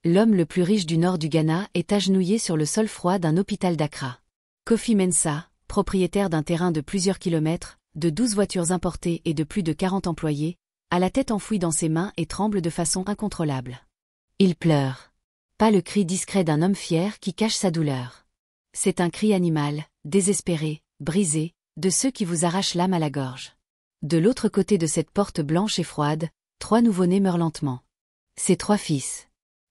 L'homme le plus riche du nord du Ghana est agenouillé sur le sol froid d'un hôpital d'Accra. Kofi Mensah, propriétaire d'un terrain de plusieurs kilomètres, de 12 voitures importées et de plus de 40 employés, a la tête enfouie dans ses mains et tremble de façon incontrôlable. Il pleure. Pas le cri discret d'un homme fier qui cache sa douleur. C'est un cri animal, désespéré, brisé, de ceux qui vous arrachent l'âme à la gorge. De l'autre côté de cette porte blanche et froide, 3 nouveau-nés meurent lentement. Ses 3 fils.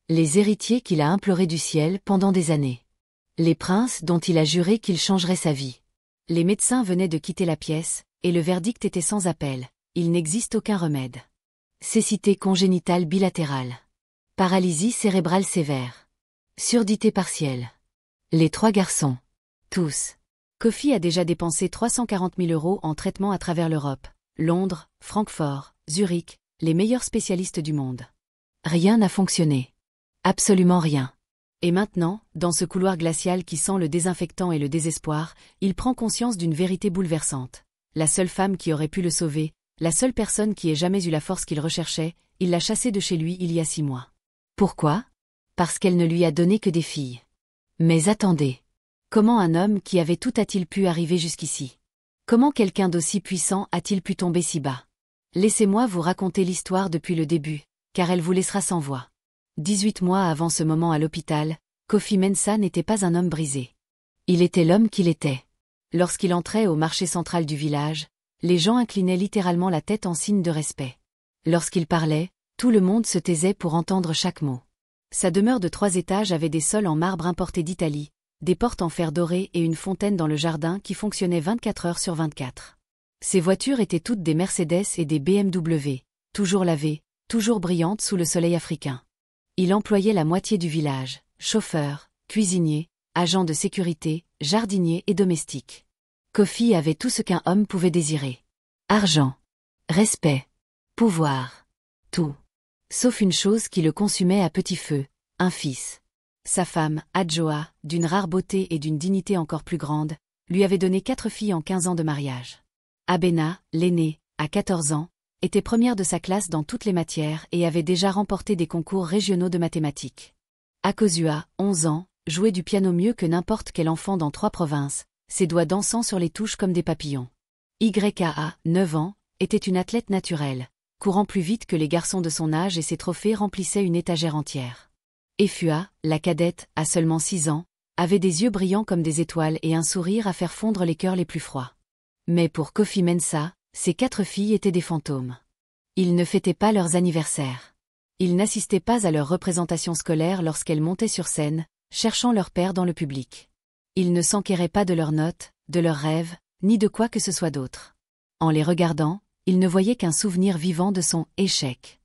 Les héritiers qu'il a implorés du ciel pendant des années. Les princes dont il a juré qu'il changerait sa vie. Les médecins venaient de quitter la pièce, et le verdict était sans appel. Il n'existe aucun remède. Cécité congénitale bilatérale. Paralysie cérébrale sévère. Surdité partielle. Les 3 garçons. Tous. Kofi a déjà dépensé 340 000 € en traitement à travers l'Europe. Londres, Francfort, Zurich, les meilleurs spécialistes du monde. Rien n'a fonctionné. Absolument rien. Et maintenant, dans ce couloir glacial qui sent le désinfectant et le désespoir, il prend conscience d'une vérité bouleversante. La seule femme qui aurait pu le sauver, la seule personne qui ait jamais eu la force qu'il recherchait, il l'a chassée de chez lui il y a 6 mois. Pourquoi? Parce qu'elle ne lui a donné que des filles. Mais attendez. Comment un homme qui avait tout a-t-il pu arriver jusqu'ici? Comment quelqu'un d'aussi puissant a-t-il pu tomber si bas? Laissez-moi vous raconter l'histoire depuis le début, car elle vous laissera sans voix. 18 mois avant ce moment à l'hôpital, Kofi Mensah n'était pas un homme brisé. Il était l'homme qu'il était. Lorsqu'il entrait au marché central du village, les gens inclinaient littéralement la tête en signe de respect. Lorsqu'il parlait, tout le monde se taisait pour entendre chaque mot. Sa demeure de 3 étages avait des sols en marbre importés d'Italie, des portes en fer doré et une fontaine dans le jardin qui fonctionnait 24 heures sur 24. Ses voitures étaient toutes des Mercedes et des BMW, toujours lavées, toujours brillantes sous le soleil africain. Il employait la moitié du village, chauffeurs, cuisiniers, agents de sécurité, jardiniers et domestiques. Kofi avait tout ce qu'un homme pouvait désirer. Argent, respect, pouvoir, tout. Sauf une chose qui le consumait à petit feu, un fils. Sa femme, Adjoa, d'une rare beauté et d'une dignité encore plus grande, lui avait donné 4 filles en 15 ans de mariage. Abena, l'aînée, à 14 ans, était première de sa classe dans toutes les matières et avait déjà remporté des concours régionaux de mathématiques. Akosua, 11 ans, jouait du piano mieux que n'importe quel enfant dans 3 provinces, ses doigts dansant sur les touches comme des papillons. YKA, 9 ans, était une athlète naturelle, courant plus vite que les garçons de son âge et ses trophées remplissaient une étagère entière. Efua, la cadette, à seulement 6 ans, avait des yeux brillants comme des étoiles et un sourire à faire fondre les cœurs les plus froids. Mais pour Kofi Mensah, ces 4 filles étaient des fantômes. Ils ne fêtaient pas leurs anniversaires. Ils n'assistaient pas à leur représentation scolaire lorsqu'elles montaient sur scène, cherchant leur père dans le public. Ils ne s'enquéraient pas de leurs notes, de leurs rêves, ni de quoi que ce soit d'autre. En les regardant, il ne voyait qu'un souvenir vivant de son échec.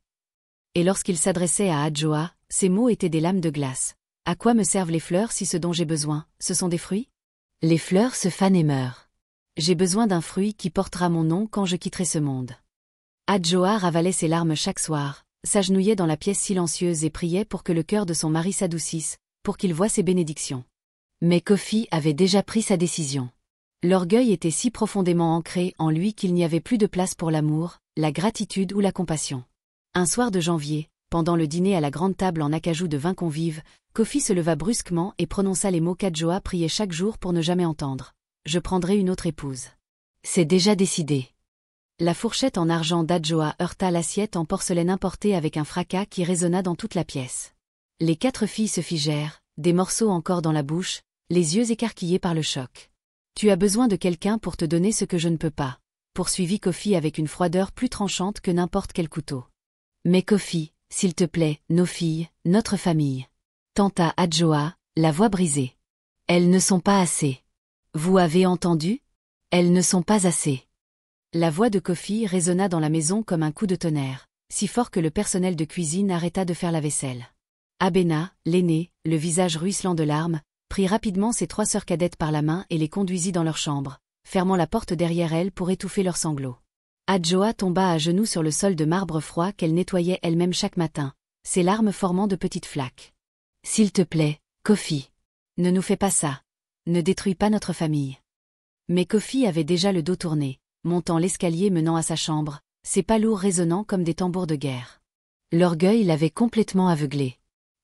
Et lorsqu'il s'adressait à Adjoa, ses mots étaient des lames de glace. À quoi me servent les fleurs si ce dont j'ai besoin, ce sont des fruits? Les fleurs se fanent et meurent. J'ai besoin d'un fruit qui portera mon nom quand je quitterai ce monde. Adjoa ravalait ses larmes chaque soir, s'agenouillait dans la pièce silencieuse et priait pour que le cœur de son mari s'adoucisse, pour qu'il voie ses bénédictions. Mais Kofi avait déjà pris sa décision. L'orgueil était si profondément ancré en lui qu'il n'y avait plus de place pour l'amour, la gratitude ou la compassion. Un soir de janvier, pendant le dîner à la grande table en acajou de 20 convives, Kofi se leva brusquement et prononça les mots qu'Adjoa priait chaque jour pour ne jamais entendre. « Je prendrai une autre épouse. » C'est déjà décidé. La fourchette en argent d'Adjoa heurta l'assiette en porcelaine importée avec un fracas qui résonna dans toute la pièce. Les 4 filles se figèrent, des morceaux encore dans la bouche, les yeux écarquillés par le choc. « Tu as besoin de quelqu'un pour te donner ce que je ne peux pas, » poursuivit Kofi avec une froideur plus tranchante que n'importe quel couteau. « Mais Kofi, s'il te plaît, nos filles, notre famille. » Tenta Adjoa, la voix brisée. « Elles ne sont pas assez. Vous avez entendu? Elles ne sont pas assez. » La voix de Kofi résonna dans la maison comme un coup de tonnerre, si fort que le personnel de cuisine arrêta de faire la vaisselle. Abena, l'aînée, le visage ruisselant de larmes, prit rapidement ses 3 sœurs cadettes par la main et les conduisit dans leur chambre, fermant la porte derrière elles pour étouffer leurs sanglots. Adjoa tomba à genoux sur le sol de marbre froid qu'elle nettoyait elle-même chaque matin, ses larmes formant de petites flaques. « S'il te plaît, Kofi. Ne nous fais pas ça. Ne détruis pas notre famille. » Mais Kofi avait déjà le dos tourné, montant l'escalier menant à sa chambre, ses pas lourds résonnant comme des tambours de guerre. L'orgueil l'avait complètement aveuglé.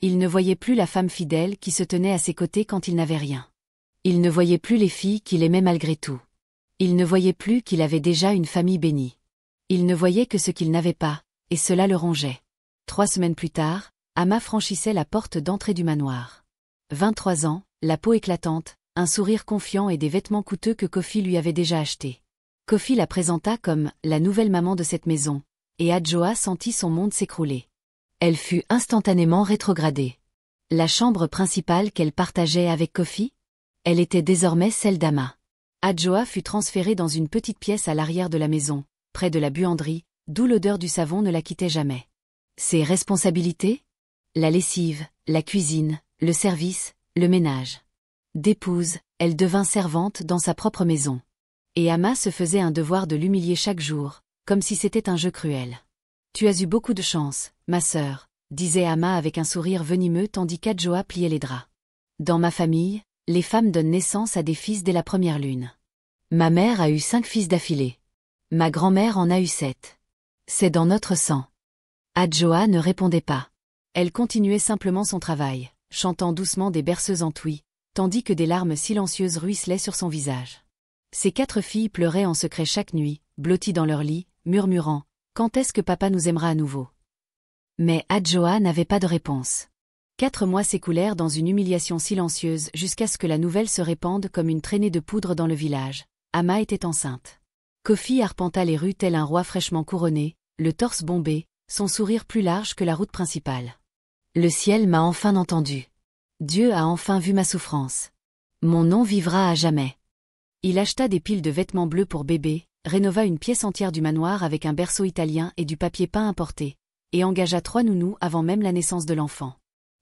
Il ne voyait plus la femme fidèle qui se tenait à ses côtés quand il n'avait rien. Il ne voyait plus les filles qu'il aimait malgré tout. Il ne voyait plus qu'il avait déjà une famille bénie. Il ne voyait que ce qu'il n'avait pas, et cela le rongeait. 3 semaines plus tard, Amma franchissait la porte d'entrée du manoir. 23 ans, la peau éclatante, un sourire confiant et des vêtements coûteux que Kofi lui avait déjà achetés. Kofi la présenta comme la nouvelle maman de cette maison, et Adjoa sentit son monde s'écrouler. Elle fut instantanément rétrogradée. La chambre principale qu'elle partageait avec Kofi? Elle était désormais celle d'Ama. Adjoa fut transférée dans une petite pièce à l'arrière de la maison, près de la buanderie, d'où l'odeur du savon ne la quittait jamais. Ses responsabilités? La lessive, la cuisine, le service, le ménage. D'épouse, elle devint servante dans sa propre maison. Et Ama se faisait un devoir de l'humilier chaque jour, comme si c'était un jeu cruel. « Tu as eu beaucoup de chance, ma sœur », disait Ama avec un sourire venimeux tandis qu'Adjoa pliait les draps. « Dans ma famille, les femmes donnent naissance à des fils dès la première lune. Ma mère a eu 5 fils d'affilée. Ma grand-mère en a eu 7. C'est dans notre sang. » Adjoa ne répondait pas. Elle continuait simplement son travail, chantant doucement des berceuses en twi, tandis que des larmes silencieuses ruisselaient sur son visage. Ses 4 filles pleuraient en secret chaque nuit, blotties dans leur lit, murmurant « Quand est-ce que papa nous aimera à nouveau ?» Mais Adjoa n'avait pas de réponse. 4 mois s'écoulèrent dans une humiliation silencieuse jusqu'à ce que la nouvelle se répande comme une traînée de poudre dans le village. Ama était enceinte. Kofi arpenta les rues tel un roi fraîchement couronné, le torse bombé, son sourire plus large que la route principale. Le ciel m'a enfin entendu. Dieu a enfin vu ma souffrance. Mon nom vivra à jamais. Il acheta des piles de vêtements bleus pour bébé, rénova une pièce entière du manoir avec un berceau italien et du papier peint importé, et engagea 3 nounous avant même la naissance de l'enfant.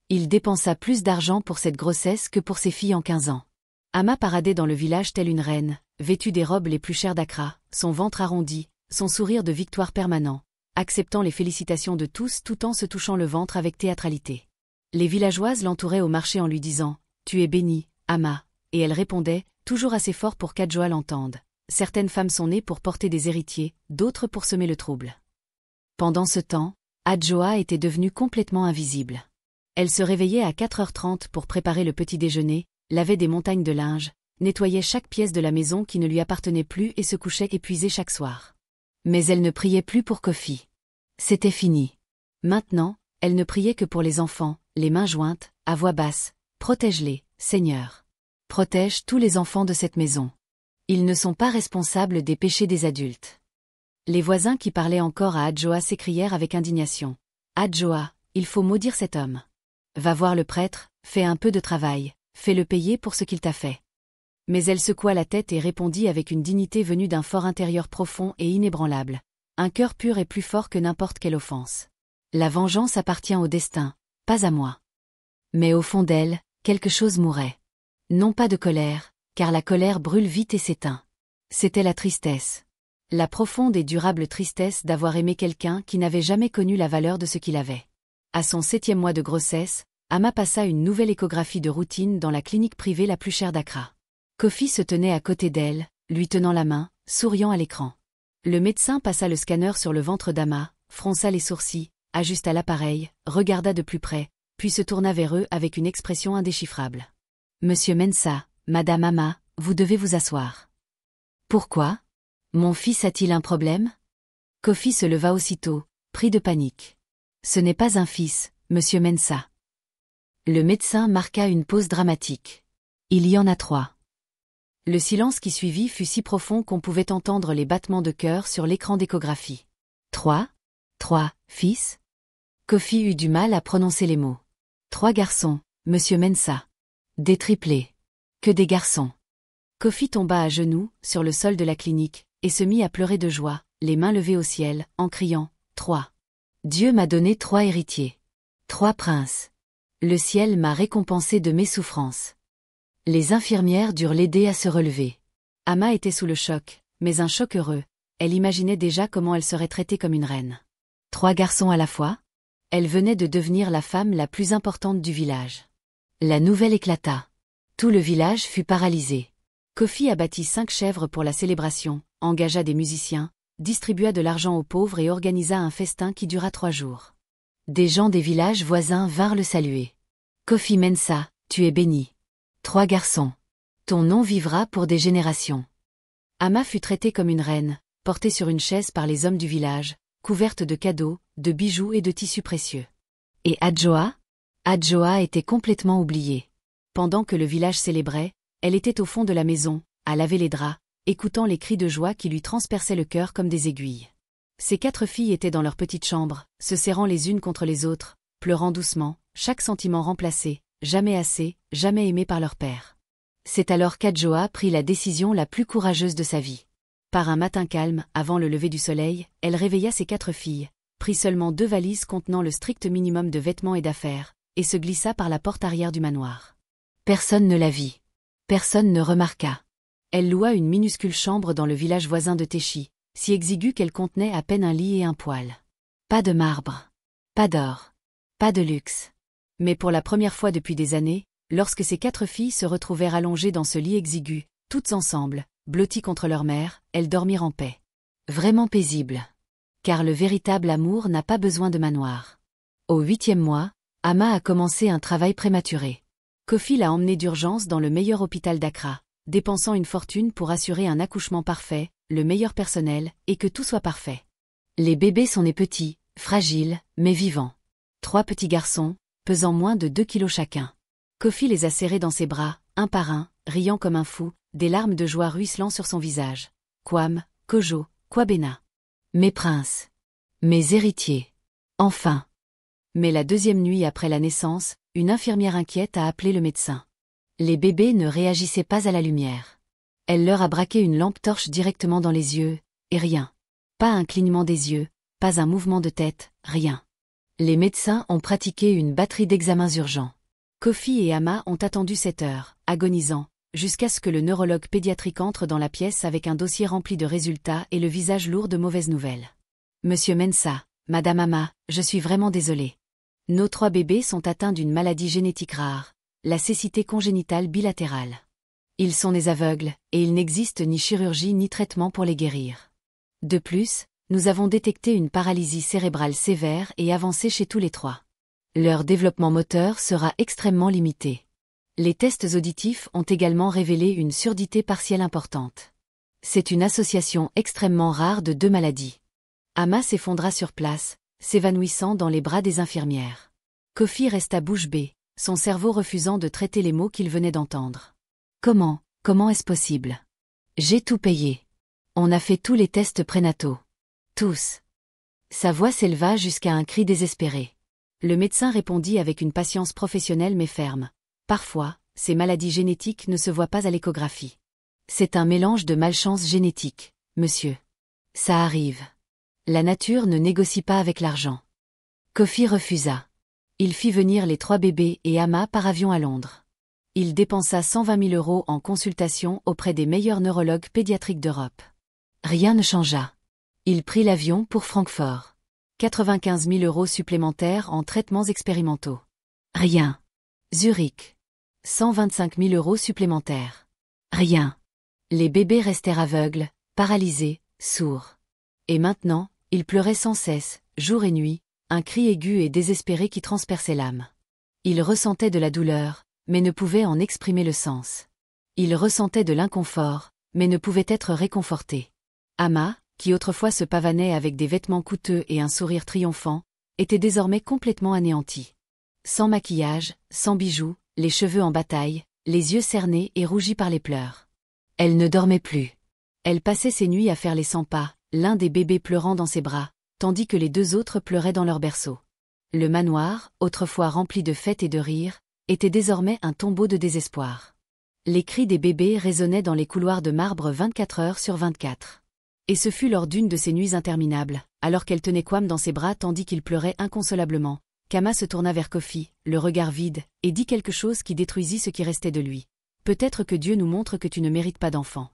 Il dépensa plus d'argent pour cette grossesse que pour ses filles en 15 ans. Ama paradait dans le village telle une reine, vêtue des robes les plus chères d'Accra, son ventre arrondi, son sourire de victoire permanent, acceptant les félicitations de tous tout en se touchant le ventre avec théâtralité. Les villageoises l'entouraient au marché en lui disant « Tu es bénie, Ama », et elle répondait, toujours assez fort pour qu'Adjoa l'entende. Certaines femmes sont nées pour porter des héritiers, d'autres pour semer le trouble. Pendant ce temps, Adjoa était devenue complètement invisible. Elle se réveillait à 4h30 pour préparer le petit déjeuner, lavait des montagnes de linge, nettoyait chaque pièce de la maison qui ne lui appartenait plus et se couchait épuisée chaque soir. Mais elle ne priait plus pour Kofi. C'était fini. Maintenant, elle ne priait que pour les enfants, les mains jointes, à voix basse. « Protège-les, Seigneur. Protège tous les enfants de cette maison. Ils ne sont pas responsables des péchés des adultes. » Les voisins qui parlaient encore à Adjoa s'écrièrent avec indignation. « Adjoa, il faut maudire cet homme. Va voir le prêtre, fais un peu de travail, fais-le payer pour ce qu'il t'a fait. » Mais elle secoua la tête et répondit avec une dignité venue d'un fort intérieur profond et inébranlable. Un cœur pur est plus fort que n'importe quelle offense. La vengeance appartient au destin, pas à moi. Mais au fond d'elle, quelque chose mourait. Non pas de colère, car la colère brûle vite et s'éteint. C'était la tristesse. La profonde et durable tristesse d'avoir aimé quelqu'un qui n'avait jamais connu la valeur de ce qu'il avait. À son 7e mois de grossesse, Ama passa une nouvelle échographie de routine dans la clinique privée la plus chère d'Accra. Kofi se tenait à côté d'elle, lui tenant la main, souriant à l'écran. Le médecin passa le scanner sur le ventre d'Ama, fronça les sourcils, ajusta l'appareil, regarda de plus près, puis se tourna vers eux avec une expression indéchiffrable. « Monsieur Mensah, Madame Ama, vous devez vous asseoir. »« Pourquoi ? Mon fils a-t-il un problème ?» Kofi se leva aussitôt, pris de panique. « Ce n'est pas un fils, Monsieur Mensah. » Le médecin marqua une pause dramatique. « Il y en a 3. » Le silence qui suivit fut si profond qu'on pouvait entendre les battements de cœur sur l'écran d'échographie. « 3 ? 3 fils ?» Kofi eut du mal à prononcer les mots. « 3 garçons, Monsieur Mensah. »« Des triplés. Que des garçons. » Kofi tomba à genoux, sur le sol de la clinique, et se mit à pleurer de joie, les mains levées au ciel, en criant « 3. Dieu m'a donné 3 héritiers. 3 princes. Le ciel m'a récompensé de mes souffrances. » Les infirmières durent l'aider à se relever. Ama était sous le choc, mais un choc heureux. Elle imaginait déjà comment elle serait traitée comme une reine. 3 garçons à la fois ? Elle venait de devenir la femme la plus importante du village. La nouvelle éclata. Tout le village fut paralysé. Kofi abattit 5 chèvres pour la célébration, engagea des musiciens, distribua de l'argent aux pauvres et organisa un festin qui dura 3 jours. Des gens des villages voisins vinrent le saluer. Kofi Mensah, tu es béni. 3 garçons. Ton nom vivra pour des générations. Ama fut traitée comme une reine, portée sur une chaise par les hommes du village, couverte de cadeaux, de bijoux et de tissus précieux. Et Adjoa? Adjoa était complètement oubliée. Pendant que le village célébrait, elle était au fond de la maison, à laver les draps, écoutant les cris de joie qui lui transperçaient le cœur comme des aiguilles. Ses 4 filles étaient dans leur petite chambre, se serrant les unes contre les autres, pleurant doucement, chaque sentiment remplacé, jamais assez, jamais aimé par leur père. C'est alors qu'Adjoa prit la décision la plus courageuse de sa vie. Par un matin calme, avant le lever du soleil, elle réveilla ses 4 filles, prit seulement 2 valises contenant le strict minimum de vêtements et d'affaires, et se glissa par la porte arrière du manoir. Personne ne la vit. Personne ne remarqua. Elle loua une minuscule chambre dans le village voisin de Téchi, si exiguë qu'elle contenait à peine un lit et un poêle. Pas de marbre. Pas d'or. Pas de luxe. Mais pour la première fois depuis des années, lorsque ses 4 filles se retrouvèrent allongées dans ce lit exigu, toutes ensemble, blotties contre leur mère, elles dormirent en paix. Vraiment paisible. Car le véritable amour n'a pas besoin de manoir. Au 8e mois, Ama a commencé un travail prématuré. Kofi l'a emmenée d'urgence dans le meilleur hôpital d'Accra, dépensant une fortune pour assurer un accouchement parfait, le meilleur personnel, et que tout soit parfait. Les bébés sont nés petits, fragiles, mais vivants. 3 petits garçons, pesant moins de 2 kilos chacun. Kofi les a serrés dans ses bras, un par un, riant comme un fou, des larmes de joie ruisselant sur son visage. Kwam, Kojo, Kwabena. Mes princes. Mes héritiers. Enfin. Mais la 2e nuit après la naissance, une infirmière inquiète a appelé le médecin. Les bébés ne réagissaient pas à la lumière. Elle leur a braqué une lampe torche directement dans les yeux, et rien. Pas un clignement des yeux, pas un mouvement de tête, rien. Les médecins ont pratiqué une batterie d'examens urgents. Kofi et Ama ont attendu 7 heures, agonisant, jusqu'à ce que le neurologue pédiatrique entre dans la pièce avec un dossier rempli de résultats et le visage lourd de mauvaises nouvelles. Monsieur Mensah, Madame Ama, je suis vraiment désolé. Nos 3 bébés sont atteints d'une maladie génétique rare, la cécité congénitale bilatérale. Ils sont nés aveugles, et il n'existe ni chirurgie ni traitement pour les guérir. De plus, nous avons détecté une paralysie cérébrale sévère et avancée chez tous les 3. Leur développement moteur sera extrêmement limité. Les tests auditifs ont également révélé une surdité partielle importante. C'est une association extrêmement rare de 2 maladies. Ama s'effondra sur place, s'évanouissant dans les bras des infirmières. Kofi resta bouche bée, son cerveau refusant de traiter les mots qu'il venait d'entendre. Comment est-ce possible? J'ai tout payé. On a fait tous les tests prénataux. Tous. Sa voix s'éleva jusqu'à un cri désespéré. Le médecin répondit avec une patience professionnelle mais ferme. Parfois, ces maladies génétiques ne se voient pas à l'échographie. C'est un mélange de malchance génétique, monsieur. Ça arrive. La nature ne négocie pas avec l'argent. Kofi refusa. Il fit venir les 3 bébés et Ama par avion à Londres. Il dépensa 120 000 € en consultation auprès des meilleurs neurologues pédiatriques d'Europe. Rien ne changea. Il prit l'avion pour Francfort. 95 000 € supplémentaires en traitements expérimentaux. Rien. Zurich. 125 000 € supplémentaires. Rien. Les bébés restèrent aveugles, paralysés, sourds. Et maintenant, ils pleuraient sans cesse, jour et nuit, un cri aigu et désespéré qui transperçait l'âme. Ils ressentaient de la douleur, mais ne pouvaient en exprimer le sens. Ils ressentaient de l'inconfort, mais ne pouvaient être réconfortés. Ama, qui autrefois se pavanait avec des vêtements coûteux et un sourire triomphant, était désormais complètement anéantie. Sans maquillage, sans bijoux, les cheveux en bataille, les yeux cernés et rougis par les pleurs. Elle ne dormait plus. Elle passait ses nuits à faire les 100 pas, l'un des bébés pleurant dans ses bras, tandis que les 2 autres pleuraient dans leur berceau. Le manoir, autrefois rempli de fêtes et de rires, était désormais un tombeau de désespoir. Les cris des bébés résonnaient dans les couloirs de marbre 24 heures sur 24. Et ce fut lors d'une de ces nuits interminables, alors qu'elle tenait Kwam dans ses bras tandis qu'il pleurait inconsolablement, qu'Ama se tourna vers Kofi, le regard vide, et dit quelque chose qui détruisit ce qui restait de lui. Peut-être que Dieu nous montre que tu ne mérites pas d'enfant.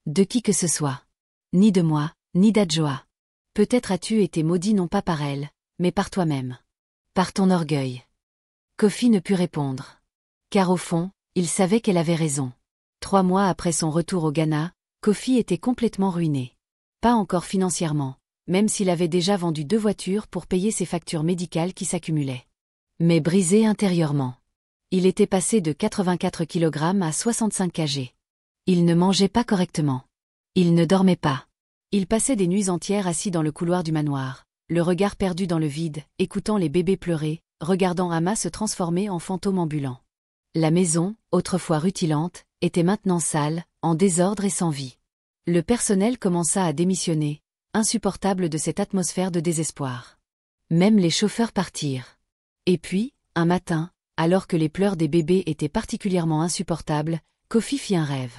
De qui que ce soit. Ni de moi, ni d'Adjoa. Peut-être as-tu été maudit non pas par elle, mais par toi-même. Par ton orgueil. Kofi ne put répondre. Car au fond, il savait qu'elle avait raison. 3 mois après son retour au Ghana, Kofi était complètement ruiné. Pas encore financièrement, même s'il avait déjà vendu 2 voitures pour payer ses factures médicales qui s'accumulaient. Mais brisé intérieurement. Il était passé de 84 kg à 65 kg. Il ne mangeait pas correctement. Il ne dormait pas. Il passait des nuits entières assis dans le couloir du manoir, le regard perdu dans le vide, écoutant les bébés pleurer, regardant Ama se transformer en fantôme ambulant. La maison, autrefois rutilante, était maintenant sale, en désordre et sans vie. Le personnel commença à démissionner, insupportable de cette atmosphère de désespoir. Même les chauffeurs partirent. Et puis, un matin, alors que les pleurs des bébés étaient particulièrement insupportables, Kofi fit un rêve.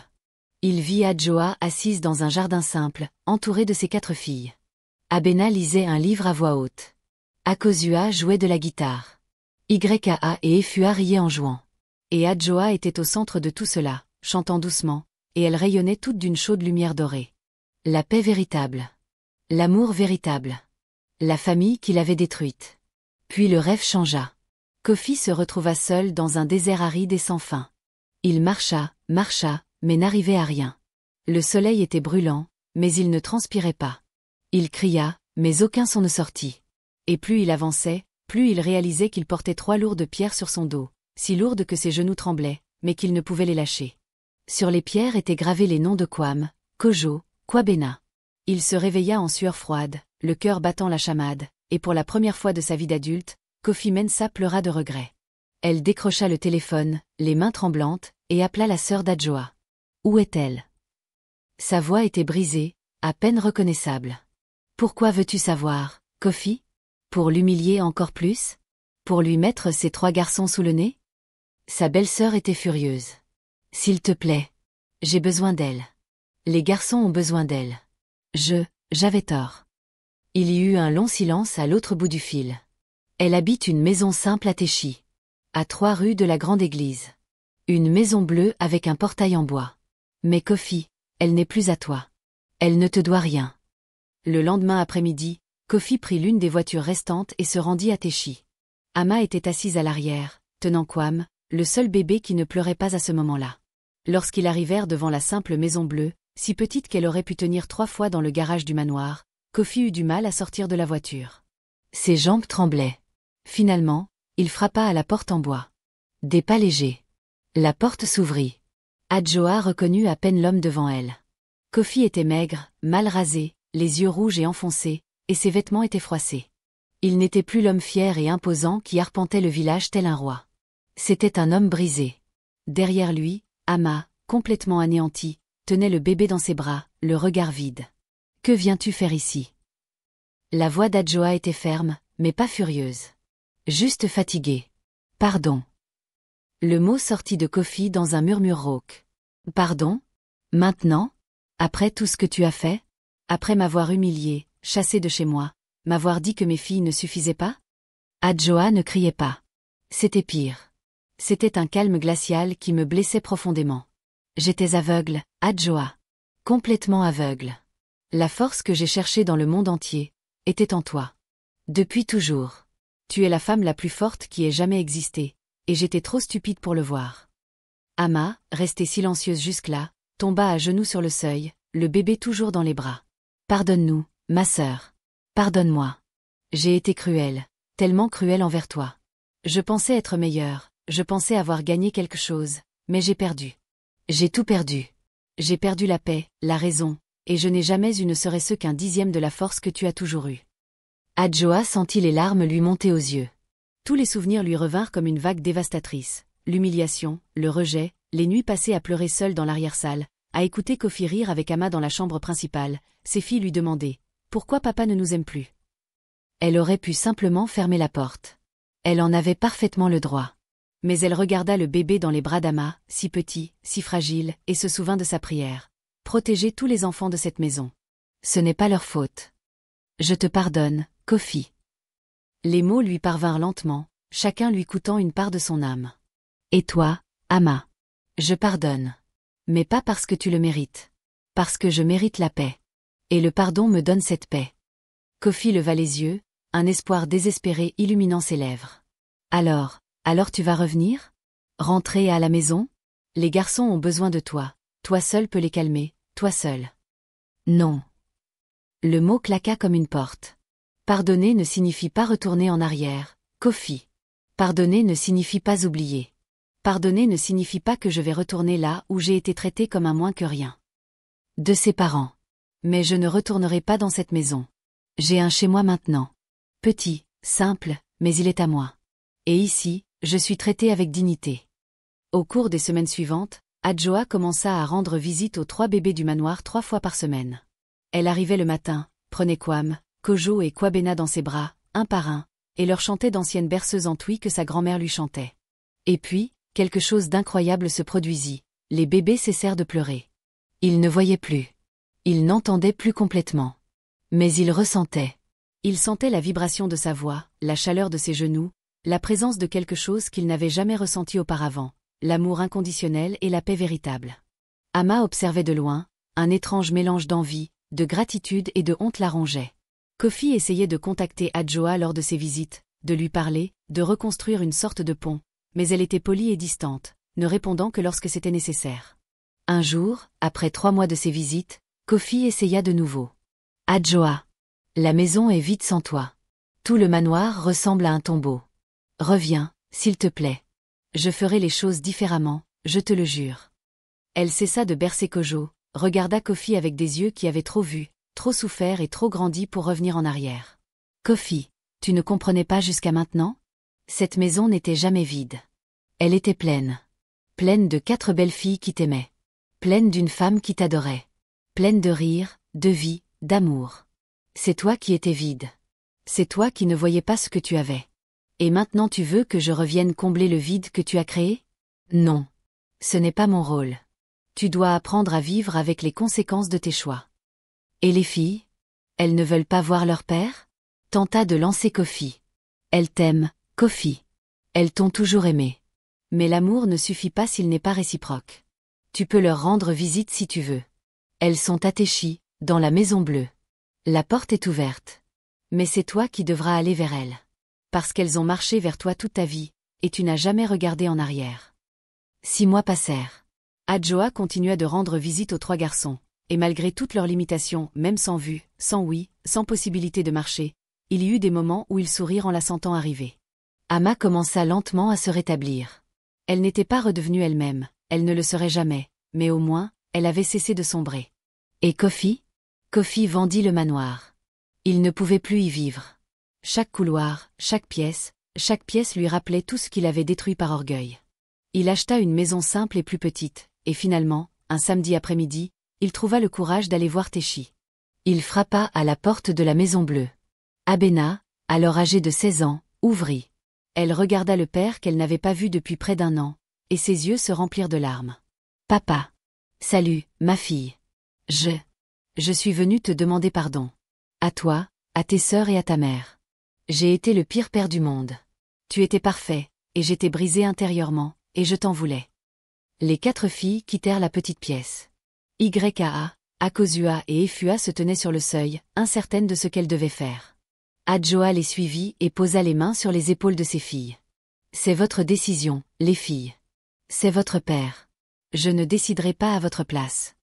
Il vit Adjoa assise dans un jardin simple, entourée de ses 4 filles. Abena lisait un livre à voix haute. Akosua jouait de la guitare. Yka et Efua riaient en jouant. Et Adjoa était au centre de tout cela, chantant doucement, et elle rayonnait toute d'une chaude lumière dorée. La paix véritable. L'amour véritable. La famille qu'il avait détruite. Puis le rêve changea. Kofi se retrouva seul dans un désert aride et sans fin. Il marcha, mais n'arrivait à rien. Le soleil était brûlant, mais il ne transpirait pas. Il cria, mais aucun son ne sortit. Et plus il avançait, plus il réalisait qu'il portait 3 lourdes pierres sur son dos, si lourdes que ses genoux tremblaient, mais qu'il ne pouvait les lâcher. Sur les pierres étaient gravés les noms de Kwam, Kojo, Kwabena. Il se réveilla en sueur froide, le cœur battant la chamade, et pour la première fois de sa vie d'adulte, Kofi Mensah pleura de regret. Elle décrocha le téléphone, les mains tremblantes, et appela la sœur d'Adjoa. Où est-elle? Sa voix était brisée, à peine reconnaissable. Pourquoi veux-tu savoir, Kofi? Pour l'humilier encore plus? Pour lui mettre ses 3 garçons sous le nez? Sa belle-sœur était furieuse. S'il te plaît. J'ai besoin d'elle. Les garçons ont besoin d'elle. J'avais tort. Il y eut un long silence à l'autre bout du fil. Elle habite une maison simple à Téchi. À 3 rues de la grande église. Une maison bleue avec un portail en bois. Mais Kofi, elle n'est plus à toi. Elle ne te doit rien. Le lendemain après-midi, Kofi prit l'une des voitures restantes et se rendit à Téchi. Ama était assise à l'arrière, tenant Kwam, le seul bébé qui ne pleurait pas à ce moment-là. Lorsqu'ils arrivèrent devant la simple maison bleue, si petite qu'elle aurait pu tenir 3 fois dans le garage du manoir, Kofi eut du mal à sortir de la voiture. Ses jambes tremblaient. Finalement, il frappa à la porte en bois. Des pas légers. La porte s'ouvrit. Adjoa reconnut à peine l'homme devant elle. Kofi était maigre, mal rasé, les yeux rouges et enfoncés, et ses vêtements étaient froissés. Il n'était plus l'homme fier et imposant qui arpentait le village tel un roi. C'était un homme brisé. Derrière lui, Ama, complètement anéanti, tenait le bébé dans ses bras, le regard vide. « Que viens-tu faire ici ?» La voix d'Adjoa était ferme, mais pas furieuse. Juste fatiguée. « Pardon. » Le mot sortit de Kofi dans un murmure rauque. « Pardon? Maintenant? Après tout ce que tu as fait? Après m'avoir humilié, chassé de chez moi, m'avoir dit que mes filles ne suffisaient pas ?» Adjoa ne criait pas. C'était pire. C'était un calme glacial qui me blessait profondément. J'étais aveugle, Adjoa. Complètement aveugle. La force que j'ai cherchée dans le monde entier était en toi. Depuis toujours. Tu es la femme la plus forte qui ait jamais existé, et j'étais trop stupide pour le voir. Ama, restée silencieuse jusque-là, tomba à genoux sur le seuil, le bébé toujours dans les bras. Pardonne-nous, ma sœur. Pardonne-moi. J'ai été cruelle, tellement cruelle envers toi. Je pensais être meilleure, je pensais avoir gagné quelque chose, mais j'ai perdu. J'ai tout perdu. J'ai perdu la paix, la raison, et je n'ai jamais eu ne serait-ce qu'un 10e de la force que tu as toujours eue. Adjoa sentit les larmes lui monter aux yeux. Tous les souvenirs lui revinrent comme une vague dévastatrice. L'humiliation, le rejet, les nuits passées à pleurer seule dans l'arrière-salle, à écouter Kofi rire avec Ama dans la chambre principale, ses filles lui demandaient « Pourquoi papa ne nous aime plus ?» Elle aurait pu simplement fermer la porte. Elle en avait parfaitement le droit. Mais elle regarda le bébé dans les bras d'Ama, si petit, si fragile, et se souvint de sa prière. Protéger tous les enfants de cette maison. Ce n'est pas leur faute. Je te pardonne, Kofi. Les mots lui parvinrent lentement, chacun lui coûtant une part de son âme. Et toi, Ama? Je pardonne. Mais pas parce que tu le mérites. Parce que je mérite la paix. Et le pardon me donne cette paix. Kofi leva les yeux, un espoir désespéré illuminant ses lèvres. Alors tu vas revenir? Rentrer à la maison? Les garçons ont besoin de toi. Toi seul peux les calmer, toi seul. Non. Le mot claqua comme une porte. Pardonner ne signifie pas retourner en arrière, Kofi. Pardonner ne signifie pas oublier. Pardonner ne signifie pas que je vais retourner là où j'ai été traité comme un moins que rien. De ses parents. Mais je ne retournerai pas dans cette maison. J'ai un chez moi maintenant. Petit, simple, mais il est à moi. Et ici, je suis traité avec dignité. Au cours des semaines suivantes, Adjoa commença à rendre visite aux 3 bébés du manoir 3 fois par semaine. Elle arrivait le matin, prenait Kwam, Kojo et Kwabena dans ses bras, un par un, et leur chantait d'anciennes berceuses en twi que sa grand-mère lui chantait. Et puis, quelque chose d'incroyable se produisit. Les bébés cessèrent de pleurer. Ils ne voyaient plus. Ils n'entendaient plus complètement. Mais ils ressentaient. Ils sentaient la vibration de sa voix, la chaleur de ses genoux, la présence de quelque chose qu'ils n'avaient jamais ressenti auparavant, l'amour inconditionnel et la paix véritable. Ama observait de loin, un étrange mélange d'envie, de gratitude et de honte la rongeait. Kofi essayait de contacter Adjoa lors de ses visites, de lui parler, de reconstruire une sorte de pont, mais elle était polie et distante, ne répondant que lorsque c'était nécessaire. Un jour, après 3 mois de ses visites, Kofi essaya de nouveau. Adjoa. La maison est vide sans toi. Tout le manoir ressemble à un tombeau. Reviens, s'il te plaît. Je ferai les choses différemment, je te le jure. Elle cessa de bercer Kojo, regarda Kofi avec des yeux qui avaient trop vu, trop souffert et trop grandi pour revenir en arrière. Kofi, tu ne comprenais pas jusqu'à maintenant? Cette maison n'était jamais vide. Elle était pleine. Pleine de 4 belles filles qui t'aimaient. Pleine d'une femme qui t'adorait. Pleine de rire, de vie, d'amour. C'est toi qui étais vide. C'est toi qui ne voyais pas ce que tu avais. Et maintenant tu veux que je revienne combler le vide que tu as créé? Non. Ce n'est pas mon rôle. Tu dois apprendre à vivre avec les conséquences de tes choix. Et les filles? Elles ne veulent pas voir leur père? Tenta de lancer Kofi. Elles t'aiment, Kofi. Elles t'ont toujours aimé. Mais l'amour ne suffit pas s'il n'est pas réciproque. Tu peux leur rendre visite si tu veux. Elles sont à Téchi, dans la Maison Bleue. La porte est ouverte. Mais c'est toi qui devras aller vers elles. Parce qu'elles ont marché vers toi toute ta vie, et tu n'as jamais regardé en arrière. 6 mois passèrent. Adjoa continua de rendre visite aux 3 garçons, et malgré toutes leurs limitations, même sans vue, sans ouïe, sans possibilité de marcher, il y eut des moments où ils sourirent en la sentant arriver. Ama commença lentement à se rétablir. Elle n'était pas redevenue elle-même, elle ne le serait jamais, mais au moins, elle avait cessé de sombrer. Et Kofi? Kofi vendit le manoir. Il ne pouvait plus y vivre. Chaque couloir, chaque pièce lui rappelait tout ce qu'il avait détruit par orgueil. Il acheta une maison simple et plus petite, et finalement, un samedi après-midi, il trouva le courage d'aller voir Téchi. Il frappa à la porte de la Maison Bleue. Abena, alors âgée de 16 ans, ouvrit. Elle regarda le père qu'elle n'avait pas vu depuis près d'1 an, et ses yeux se remplirent de larmes. « Papa. Salut, ma fille. Je suis venue te demander pardon. À toi, à tes sœurs et à ta mère. J'ai été le pire père du monde. Tu étais parfait, et j'étais brisée intérieurement, et je t'en voulais. » Les 4 filles quittèrent la petite pièce. YKA, Akosua et Efua se tenaient sur le seuil, incertaines de ce qu'elles devaient faire. Adjoa les suivit et posa les mains sur les épaules de ses filles. « C'est votre décision, les filles. C'est votre père. Je ne déciderai pas à votre place. »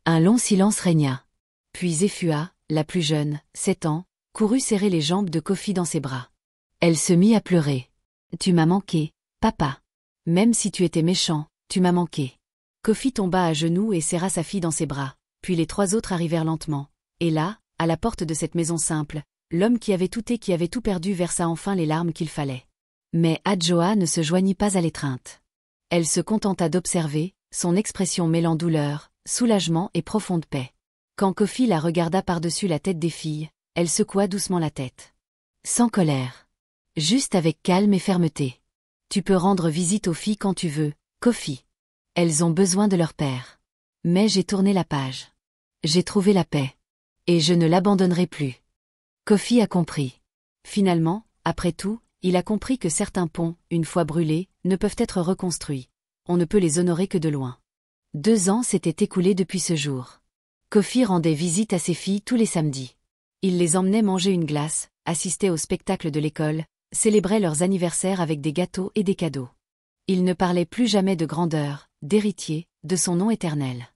Un long silence régna. Puis Efua, la plus jeune, 7 ans, courut serrer les jambes de Kofi dans ses bras. Elle se mit à pleurer. « Tu m'as manqué, papa. Même si tu étais méchant, tu m'as manqué. » Kofi tomba à genoux et serra sa fille dans ses bras, puis les 3 autres arrivèrent lentement. Et là, à la porte de cette maison simple, l'homme qui avait tout et qui avait tout perdu versa enfin les larmes qu'il fallait. Mais Adjoa ne se joignit pas à l'étreinte. Elle se contenta d'observer, son expression mêlant douleur, soulagement et profonde paix. Quand Kofi la regarda par-dessus la tête des filles, elle secoua doucement la tête. Sans colère. Juste avec calme et fermeté. « Tu peux rendre visite aux filles quand tu veux, Kofi. Elles ont besoin de leur père. Mais j'ai tourné la page. J'ai trouvé la paix. Et je ne l'abandonnerai plus. » Kofi a compris. Finalement, après tout, il a compris que certains ponts, une fois brûlés, ne peuvent être reconstruits. On ne peut les honorer que de loin. 2 ans s'étaient écoulés depuis ce jour. Kofi rendait visite à ses filles tous les samedis. Il les emmenait manger une glace, assistait au spectacle de l'école, célébrait leurs anniversaires avec des gâteaux et des cadeaux. Il ne parlait plus jamais de grandeur, d'héritier, de son nom éternel.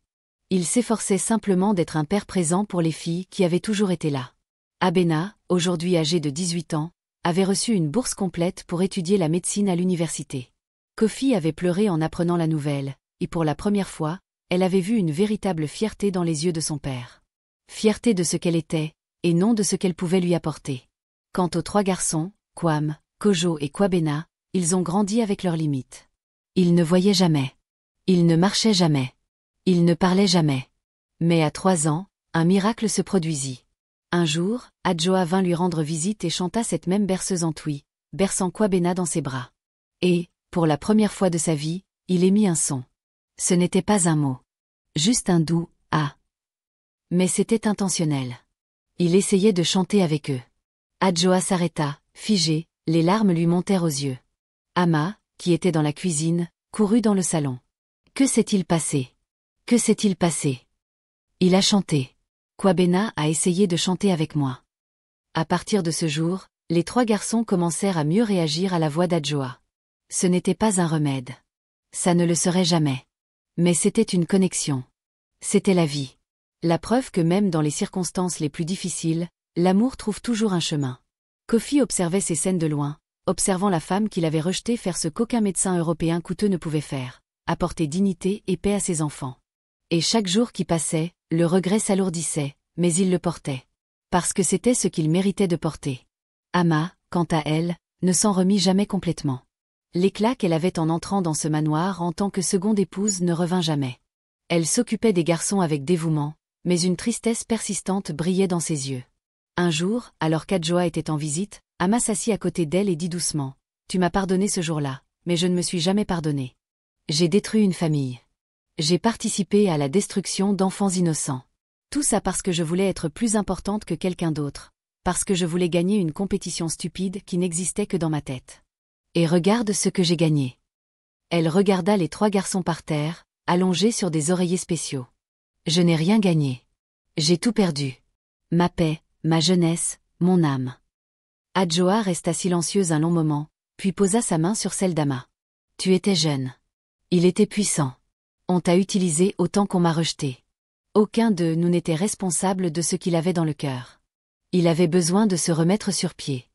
Il s'efforçait simplement d'être un père présent pour les filles qui avaient toujours été là. Abena, aujourd'hui âgée de 18 ans, avait reçu une bourse complète pour étudier la médecine à l'université. Kofi avait pleuré en apprenant la nouvelle, et pour la première fois, elle avait vu une véritable fierté dans les yeux de son père. Fierté de ce qu'elle était, et non de ce qu'elle pouvait lui apporter. Quant aux 3 garçons, Kwam, Kojo et Kwabena, ils ont grandi avec leurs limites. Ils ne voyaient jamais. Ils ne marchaient jamais. Ils ne parlaient jamais. Mais à 3 ans, un miracle se produisit. Un jour, Adjoa vint lui rendre visite et chanta cette même berceuse en twi, berçant Kwabena dans ses bras. Et, pour la première fois de sa vie, il émit un son. Ce n'était pas un mot. Juste un doux « ah ». Mais c'était intentionnel. Il essayait de chanter avec eux. Adjoa s'arrêta, figé, les larmes lui montèrent aux yeux. Ama, qui était dans la cuisine, courut dans le salon. Que s'est-il passé? Que s'est-il passé? Il a chanté. Kwabena a essayé de chanter avec moi. À partir de ce jour, les 3 garçons commencèrent à mieux réagir à la voix d'Adjoa. Ce n'était pas un remède. Ça ne le serait jamais. Mais c'était une connexion. C'était la vie. La preuve que même dans les circonstances les plus difficiles, l'amour trouve toujours un chemin. Kofi observait ces scènes de loin, observant la femme qu'il avait rejetée faire ce qu'aucun médecin européen coûteux ne pouvait faire, apporter dignité et paix à ses enfants. Et chaque jour qui passait, le regret s'alourdissait, mais il le portait. Parce que c'était ce qu'il méritait de porter. Ama, quant à elle, ne s'en remit jamais complètement. L'éclat qu'elle avait en entrant dans ce manoir en tant que seconde épouse ne revint jamais. Elle s'occupait des garçons avec dévouement, mais une tristesse persistante brillait dans ses yeux. Un jour, alors qu'Adjoa était en visite, Ama s'assit à côté d'elle et dit doucement « Tu m'as pardonné ce jour-là, mais je ne me suis jamais pardonné. J'ai détruit une famille. J'ai participé à la destruction d'enfants innocents. Tout ça parce que je voulais être plus importante que quelqu'un d'autre, parce que je voulais gagner une compétition stupide qui n'existait que dans ma tête. Et regarde ce que j'ai gagné. » Elle regarda les 3 garçons par terre, allongés sur des oreillers spéciaux. « Je n'ai rien gagné. J'ai tout perdu. Ma paix, ma jeunesse, mon âme. » Adjoa resta silencieuse un long moment, puis posa sa main sur celle d'Ama. « Tu étais jeune. Il était puissant. On t'a utilisé autant qu'on m'a rejeté. Aucun de nous n'était responsable de ce qu'il avait dans le cœur. Il avait besoin de se remettre sur pied.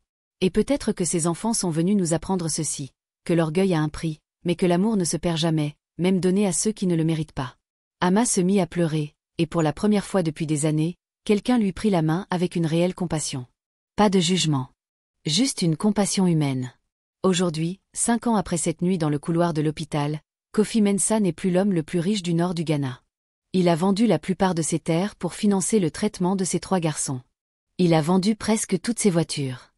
Et peut-être que ces enfants sont venus nous apprendre ceci, que l'orgueil a un prix, mais que l'amour ne se perd jamais, même donné à ceux qui ne le méritent pas. » Ama se mit à pleurer, et pour la première fois depuis des années, quelqu'un lui prit la main avec une réelle compassion. Pas de jugement. Juste une compassion humaine. Aujourd'hui, 5 ans après cette nuit dans le couloir de l'hôpital, Kofi Mensah n'est plus l'homme le plus riche du nord du Ghana. Il a vendu la plupart de ses terres pour financer le traitement de ses 3 garçons. Il a vendu presque toutes ses voitures.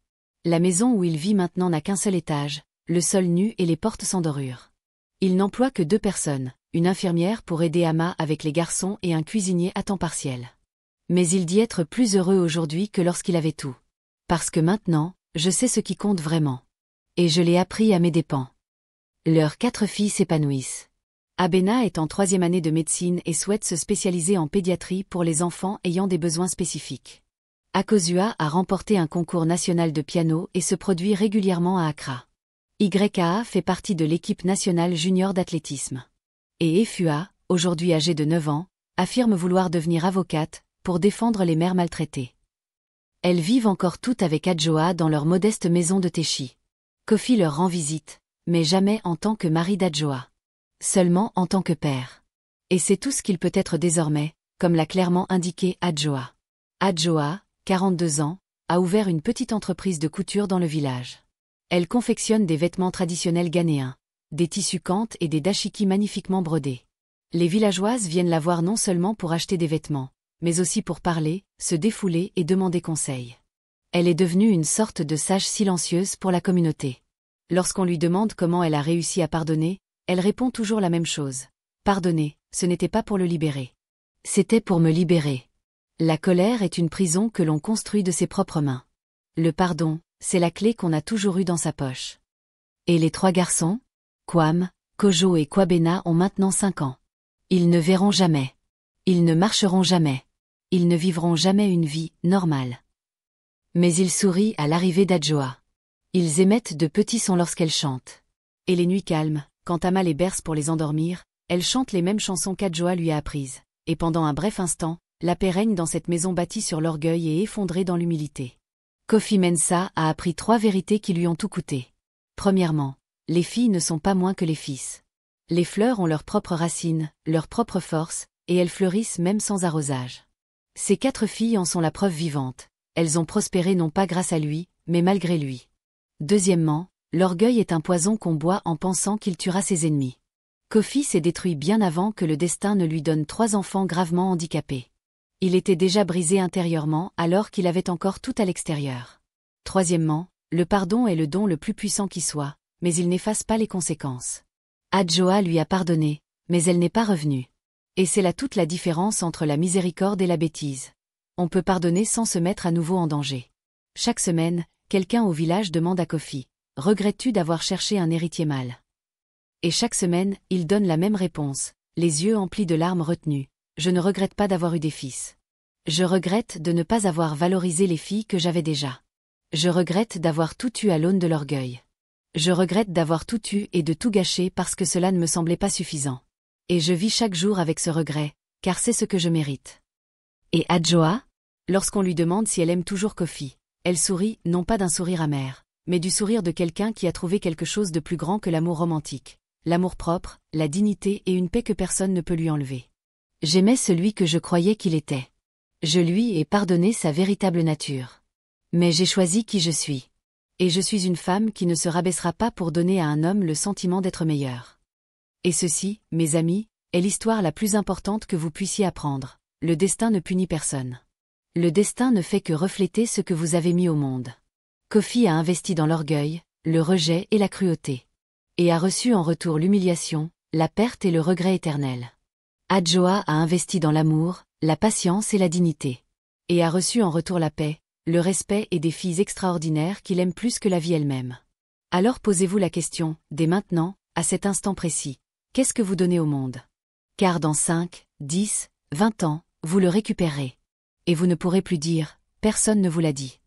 La maison où il vit maintenant n'a qu'un seul étage, le sol nu et les portes sans dorure. Il n'emploie que 2 personnes, une infirmière pour aider Ama avec les garçons et un cuisinier à temps partiel. Mais il dit être plus heureux aujourd'hui que lorsqu'il avait tout. Parce que maintenant, je sais ce qui compte vraiment. Et je l'ai appris à mes dépens. Leurs 4 filles s'épanouissent. Abena est en 3e année de médecine et souhaite se spécialiser en pédiatrie pour les enfants ayant des besoins spécifiques. Akosua a remporté un concours national de piano et se produit régulièrement à Accra. YKA fait partie de l'équipe nationale junior d'athlétisme. Et Efua, aujourd'hui âgée de 9 ans, affirme vouloir devenir avocate pour défendre les mères maltraitées. Elles vivent encore toutes avec Adjoa dans leur modeste maison de Téchi. Kofi leur rend visite, mais jamais en tant que mari d'Adjoa. Seulement en tant que père. Et c'est tout ce qu'il peut être désormais, comme l'a clairement indiqué Adjoa. Adjoa, 42 ans, a ouvert une petite entreprise de couture dans le village. Elle confectionne des vêtements traditionnels ghanéens, des tissus kantes et des dashiki magnifiquement brodés. Les villageoises viennent la voir non seulement pour acheter des vêtements, mais aussi pour parler, se défouler et demander conseil. Elle est devenue une sorte de sage silencieuse pour la communauté. Lorsqu'on lui demande comment elle a réussi à pardonner, elle répond toujours la même chose. Pardonner, ce n'était pas pour le libérer. C'était pour me libérer. La colère est une prison que l'on construit de ses propres mains. Le pardon, c'est la clé qu'on a toujours eue dans sa poche. Et les 3 garçons, Kwam, Kojo et Kwabena ont maintenant 5 ans. Ils ne verront jamais. Ils ne marcheront jamais. Ils ne vivront jamais une vie normale. Mais ils sourient à l'arrivée d'Adjoa. Ils émettent de petits sons lorsqu'elle chante. Et les nuits calmes, quand Ama les berce pour les endormir, elle chante les mêmes chansons qu'Adjoa lui a apprises. Et pendant un bref instant, la paix règne dans cette maison bâtie sur l'orgueil et effondrée dans l'humilité. Kofi Mensah a appris 3 vérités qui lui ont tout coûté. Premièrement, les filles ne sont pas moins que les fils. Les fleurs ont leurs propres racines, leur propre force, et elles fleurissent même sans arrosage. Ces 4 filles en sont la preuve vivante. Elles ont prospéré non pas grâce à lui, mais malgré lui. Deuxièmement, l'orgueil est un poison qu'on boit en pensant qu'il tuera ses ennemis. Kofi s'est détruit bien avant que le destin ne lui donne 3 enfants gravement handicapés. Il était déjà brisé intérieurement alors qu'il avait encore tout à l'extérieur. Troisièmement, le pardon est le don le plus puissant qui soit, mais il n'efface pas les conséquences. Adjoa lui a pardonné, mais elle n'est pas revenue. Et c'est là toute la différence entre la miséricorde et la bêtise. On peut pardonner sans se mettre à nouveau en danger. Chaque semaine, quelqu'un au village demande à Kofi, « Regrettes-tu d'avoir cherché un héritier mâle ?» Et chaque semaine, il donne la même réponse, les yeux emplis de larmes retenues, « Je ne regrette pas d'avoir eu des fils. Je regrette de ne pas avoir valorisé les filles que j'avais déjà. Je regrette d'avoir tout eu à l'aune de l'orgueil. Je regrette d'avoir tout eu et de tout gâcher parce que cela ne me semblait pas suffisant. Et je vis chaque jour avec ce regret, car c'est ce que je mérite. » Et Adjoa? Lorsqu'on lui demande si elle aime toujours Kofi, elle sourit, non pas d'un sourire amer, mais du sourire de quelqu'un qui a trouvé quelque chose de plus grand que l'amour romantique, l'amour-propre, la dignité et une paix que personne ne peut lui enlever. J'aimais celui que je croyais qu'il était. Je lui ai pardonné sa véritable nature. Mais j'ai choisi qui je suis. Et je suis une femme qui ne se rabaissera pas pour donner à un homme le sentiment d'être meilleur. Et ceci, mes amis, est l'histoire la plus importante que vous puissiez apprendre. Le destin ne punit personne. Le destin ne fait que refléter ce que vous avez mis au monde. Kofi a investi dans l'orgueil, le rejet et la cruauté. Et a reçu en retour l'humiliation, la perte et le regret éternel. Adjoa a investi dans l'amour, la patience et la dignité. Et a reçu en retour la paix, le respect et des filles extraordinaires qu'il aime plus que la vie elle-même. Alors posez-vous la question, dès maintenant, à cet instant précis, qu'est-ce que vous donnez au monde? Car dans 5, 10, 20 ans, vous le récupérerez. Et vous ne pourrez plus dire, personne ne vous l'a dit.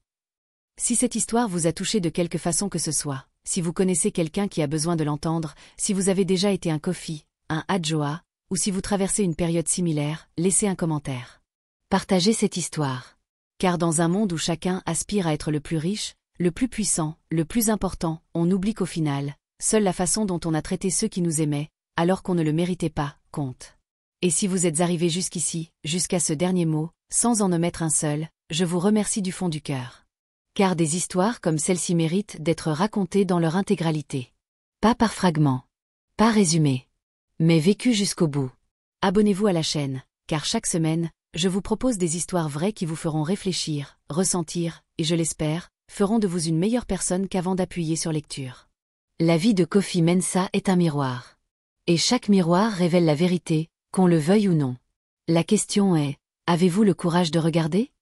Si cette histoire vous a touché de quelque façon que ce soit, si vous connaissez quelqu'un qui a besoin de l'entendre, si vous avez déjà été un Kofi, un Adjoa, ou si vous traversez une période similaire, laissez un commentaire. Partagez cette histoire. Car dans un monde où chacun aspire à être le plus riche, le plus puissant, le plus important, on oublie qu'au final, seule la façon dont on a traité ceux qui nous aimaient, alors qu'on ne le méritait pas, compte. Et si vous êtes arrivé jusqu'ici, jusqu'à ce dernier mot, sans en omettre un seul, je vous remercie du fond du cœur. Car des histoires comme celle-ci méritent d'être racontées dans leur intégralité. Pas par fragments. Pas résumées. Mais vécues jusqu'au bout. Abonnez-vous à la chaîne, car chaque semaine, je vous propose des histoires vraies qui vous feront réfléchir, ressentir, et je l'espère, feront de vous une meilleure personne qu'avant d'appuyer sur lecture. La vie de Kofi Mensah est un miroir. Et chaque miroir révèle la vérité, qu'on le veuille ou non. La question est, avez-vous le courage de regarder ?